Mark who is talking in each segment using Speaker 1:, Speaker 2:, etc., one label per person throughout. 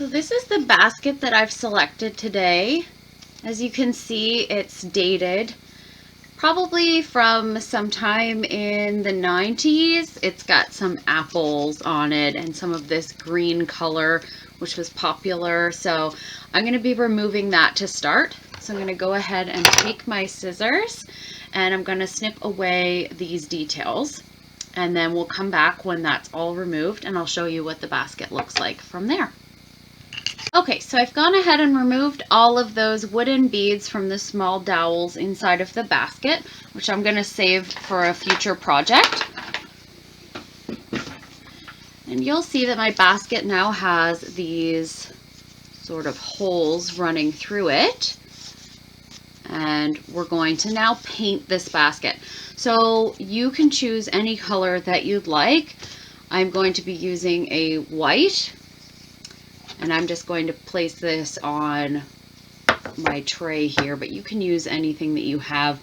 Speaker 1: So this is the basket that I've selected today. As you can see, it's dated, probably from sometime in the 90s. It's got some apples on it and some of this green color, which was popular. So I'm going to be removing that to start. So I'm going to go ahead and take my scissors and I'm going to snip away these details. And then we'll come back when that's all removed and I'll show you what the basket looks like from there. Okay, so I've gone ahead and removed all of those wooden beads from the small dowels inside of the basket, which I'm going to save for a future project. And you'll see that my basket now has these sort of holes running through it. And we're going to now paint this basket. So you can choose any color that you'd like. I'm going to be using a white. And I'm just going to place this on my tray here, but you can use anything that you have.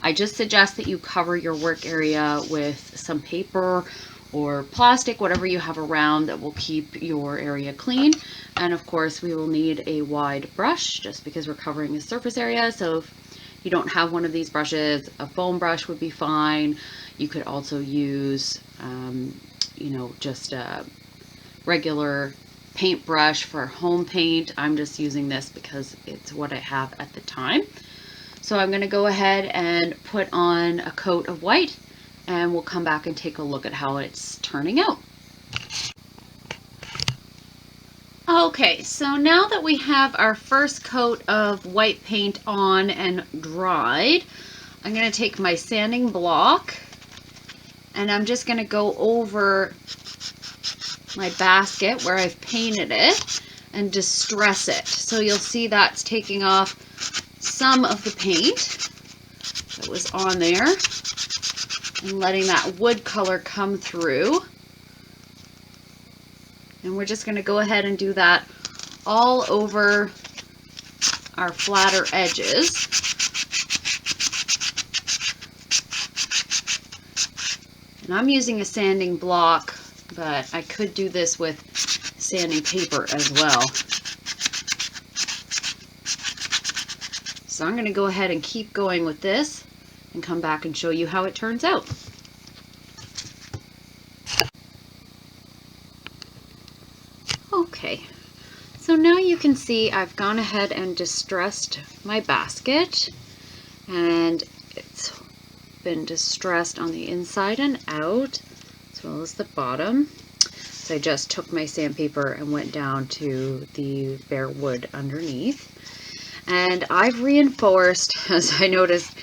Speaker 1: I just suggest that you cover your work area with some paper or plastic, whatever you have around that will keep your area clean. And of course, we will need a wide brush just because we're covering a surface area. So if you don't have one of these brushes, a foam brush would be fine. You could also use, just a regular paintbrush for home paint. I'm just using this because it's what I have at the time. So I'm going to go ahead and put on a coat of white and we'll come back and take a look at how it's turning out. Okay, so now that we have our first coat of white paint on and dried, I'm going to take my sanding block and I'm just going to go over my basket where I've painted it and distress it. So you'll see that's taking off some of the paint that was on there and letting that wood color come through. And we're just going to go ahead and do that all over our flatter edges. And I'm using a sanding block, but I could do this with sanding paper as well. So I'm going to go ahead and keep going with this and come back and show you how it turns out. Okay, so now you can see I've gone ahead and distressed my basket, and it's been distressed on the inside and out, as well as the bottom. So I just took my sandpaper and went down to the bare wood underneath. And I've reinforced, as I noticed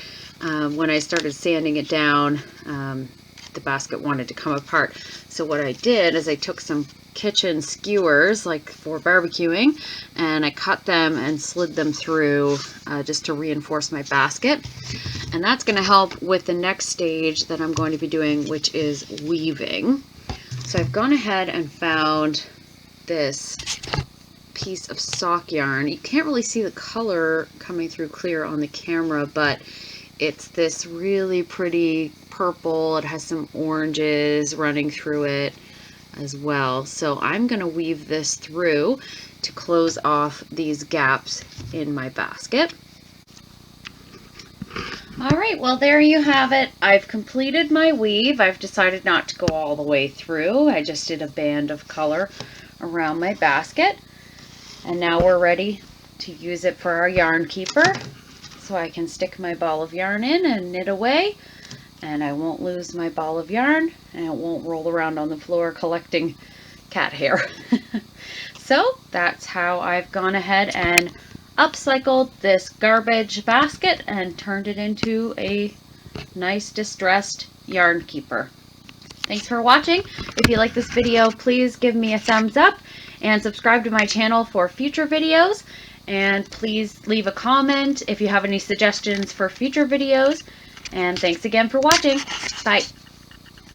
Speaker 1: when I started sanding it down, the basket wanted to come apart. So what I did is I took some kitchen skewers, like for barbecuing, and I cut them and slid them through just to reinforce my basket. And that's going to help with the next stage that I'm going to be doing, which is weaving. So I've gone ahead and found this piece of sock yarn. You can't really see the color coming through clear on the camera, but it's this really pretty purple. It has some oranges running through it as well. So I'm going to weave this through to close off these gaps in my basket. Alright, well there you have it. I've completed my weave. I've decided not to go all the way through. I just did a band of color around my basket. And now we're ready to use it for our yarn keeper. So I can stick my ball of yarn in and knit away. And I won't lose my ball of yarn and it won't roll around on the floor collecting cat hair. So that's how I've gone ahead and upcycled this garbage basket and turned it into a nice distressed yarn keeper. Thanks for watching. If you like this video, please give me a thumbs up and subscribe to my channel for future videos. And please leave a comment if you have any suggestions for future videos. And thanks again for watching. Bye.